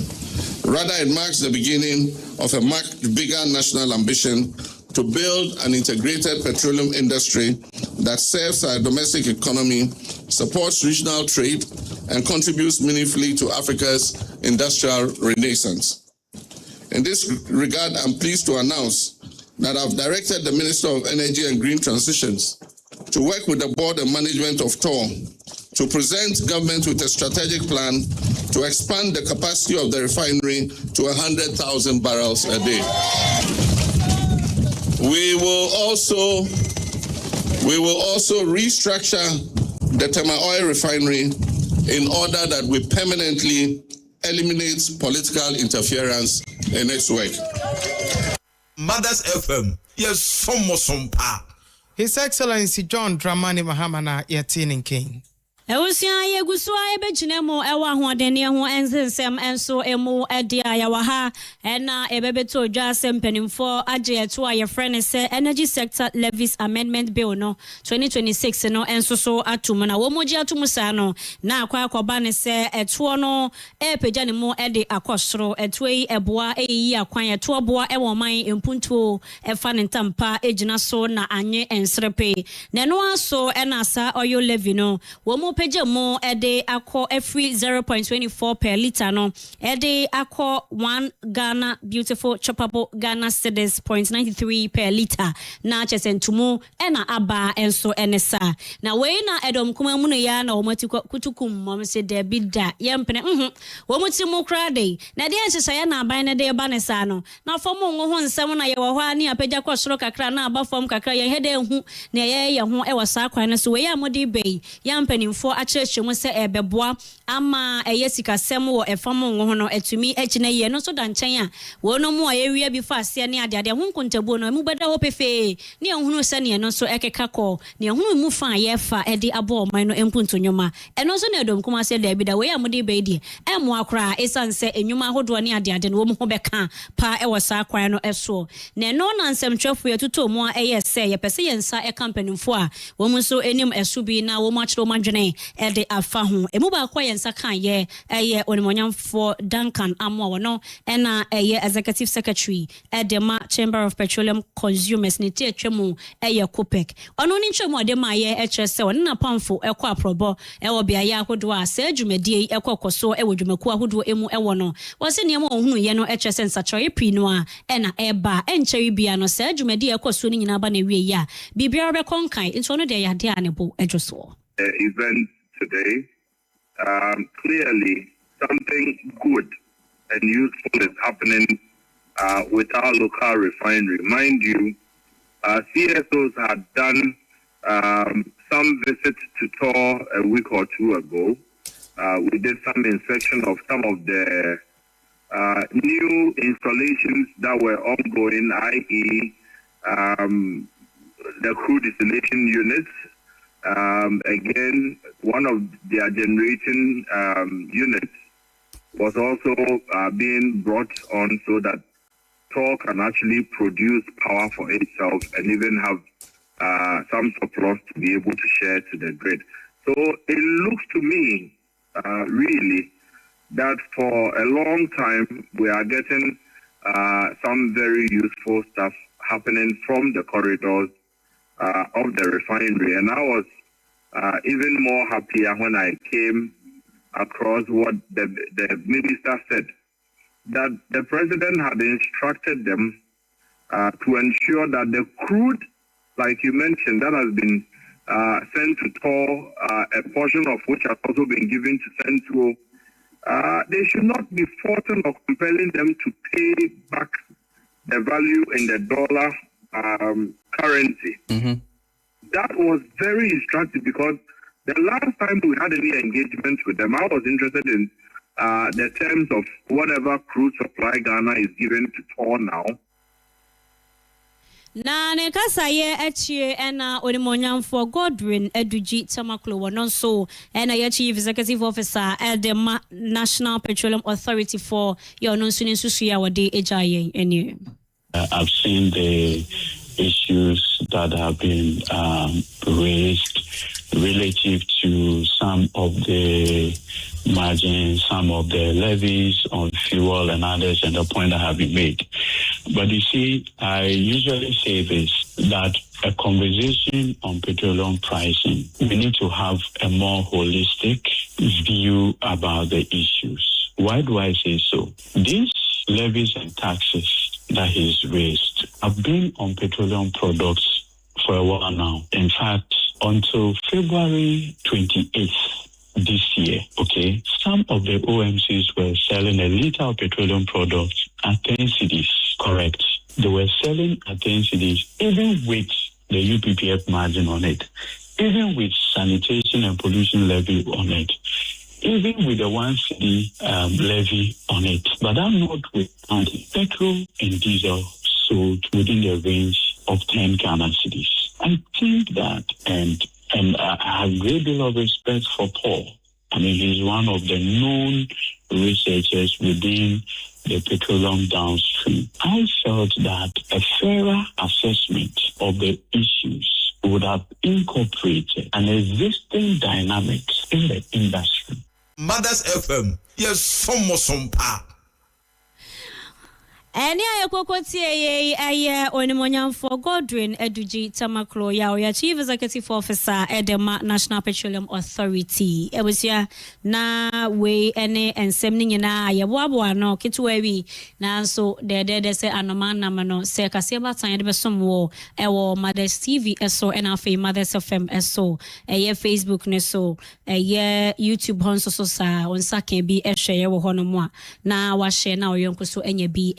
Rather, it marks the beginning of a much bigger national ambition to build an integrated petroleum industry that serves our domestic economy, supports regional trade, and contributes meaningfully to Africa's industrial renaissance. In this regard, I'm pleased to announce that I've directed the Minister of Energy and Green Transitions to work with the board and management of TOR to present government with a strategic plan to expand the capacity of the refinery to 100,000 barrels a day. We will also restructure the Tema Oil Refinery in order that we permanently eliminate political interference in its work. Mothers FM, yes, some pa. His Excellency John Dramani Mahama na yatinin king. Ewusia yegusua ebejinemo ewa hoadene ho ensensem enso emu edia yawaha ena ebebeto dwasem penimfo age eto aye friend se Energy Sector Levies Amendment Bill no 2026 no enso so atum na womoji atum sa no na akwa ne se eto no epeja ne mo ede akosoro eto yi eboa eyi akwan eto boa ewo man empuntuo efa ne ntampa ejina so na anye ensrepe na no aso ena sa oil levy no womo peje mo ede akọ every 0.24 per liter no ede akọ 1 Ghana beautiful choppable Ghana cedis 0.93 per liter na chesentumu ena aba enso enesa na we na edom kuma mu no ya na omati kutukum mom se de bida yempene womuti mu krade na de enhesa ya na aban na de ba ne sa no na fom ngo ho nsem na ye wo ha ni apagya kwosoro kakra na aba fom kakra ye hede hu na ye ho e wasa kwan na so we ya modi bei yampene for achechemu se ebeboa ama eyesika sem wo efam ngo no etumi echine ye no so da nchen a wono mu ayewie bi fa ase ne ade hu nkontabuo no mu beda ho pefe ne ehunu se ne no so ekeka ko ne ehunu mu fa ye fa ede abo man no empuntonyoma eno so ne edom kuma se da bi da we amode be die emu akra esanse enyuma hodo ne ade no wo mu ho beka pa e wosa kwan no eso ne no na nsem twefo ye tuto mu a eye se ye pese ye nsa e company fo a wo mu so enim esu bi na wo mu achiro madwene ede afa ho emu ba kwa yensa kan ye eye onimonyamfo Duncan Amwa no ena eye executive secretary ede ma Chamber of Petroleum Consumers ni tie twemu eye COPEC ono ni twemu ade ma ye hrese wona na pamfo ekọ aprobo ewo bia ye ahodo a sa adwumadie ekọkoso ewo dwumaku ahodo emu ewo no wose ne mo ohunu ye no hrese nsachoye pri no a ena eba encheri bia no sa adwumadie ekoso ni nyina ba na wie ya bibia be konkan nso no de ya de anebo edwoso event today. Clearly, something good and useful is happening with our local refinery. Mind you, CSOs had done some visits to TOR a week or two ago. We did some inspection of some of the new installations that were ongoing, i.e., the crude distillation units. Again, one of their generating units was also being brought on so that TOR can actually produce power for itself and even have some surplus to be able to share to the grid. So it looks to me, really, that for a long time we are getting some very useful stuff happening from the corridors of the refinery. And I was even more happier when I came across what the minister said, that the president had instructed them to ensure that the crude, like you mentioned, that has been sent to Tor, a portion of which has also been given to Central, they should not be forcing or compelling them to pay back the value in the dollar currency. Mm-hmm. That was very instructive, because the last time we had any engagement with them, I was interested in the terms of whatever crude supply Ghana is given to Tor now. Na ne kasa ye echie ena onimonyam for Godwin Eduji Tamaklo wonon so ena ye chief executive officer at the National Petroleum Authority for your non suninsusu ya wade ejaye eni. I've seen the issues that have been raised relative to some of the margins, some of the levies on fuel and others, and the point that have been made. But you see, I usually say this, that a conversation on petroleum pricing, we need to have a more holistic view about the issues. Why do I say so? These levies and taxes that he's raised have been on petroleum products for a while now. In fact, until February 28th this year, okay, some of the OMCs were selling a liter of petroleum products at 10 cedis, correct? They were selling at 10 cedis, even with the UPPF margin on it, even with sanitation and pollution levy on it, even with the 1 cedi levy on it. But I'm not with petrol and diesel sold within the range of 10 Ghana cedis. I think that, and I have a great deal of respect for Paul. I mean, he's one of the known researchers within the petroleum downstream. I felt that a fairer assessment of the issues would have incorporated an existing dynamics in the industry. Mothers FM, yes, some pa. Eni ayekokoti eye onimonyam for Godwin Eduji Tamaklo ya chief executive officer at the National Petroleum Authority. E was ya na we ene ensem nyina ye boabo no ketuawi na so de se anoman na mano se kase Baatan de besom wo e wo Mothers TV eso and afi Mothers FM eso eye Facebook ne so eye YouTube honso so sa onsa kan bi ehwe wo hono mo na wa share na oyonko so enya bi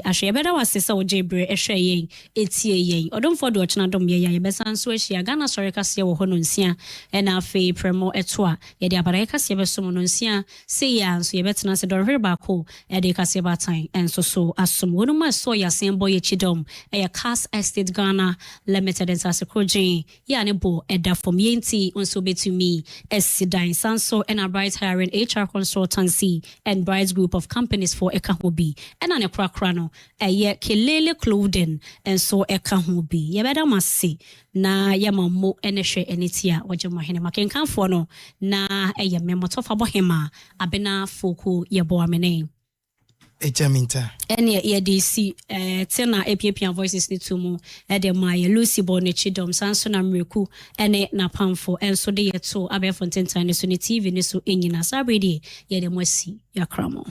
Ashe beda wasesa ojebre ehwe yen etie yen odomfo do ochina dom ye ya besan so ahia Ghana sorry kase wo hono nsia ena afi premo etoa ye de abara kase be so no nsia se ya so ye betena se do hwere ba ko e de kase Baatan enso so asom wono ma so ya sembo ye chidom e KASE3 Ghana Limited and Sasekroji ya ne bo eda from yenti onso betumi esidan sanso and a bright hiring HR consultancy and bright group of companies for ekahobi and an ekrakra no eye kelele clothing and so ekahobi ye beda masi na ye mammo enehwe enitia wajema hene makenkanfo no na eye memotofa bohema abena foku ye bo amene Ejaminta. Ene ye DC tena APP voices ni tumu ede ma ye Lucy Bonechidom sanso na mreku ene na pamfo enso de yeto abe fonten tane so ni TV ni so enyina sabredi ye de mwasi ya kramo.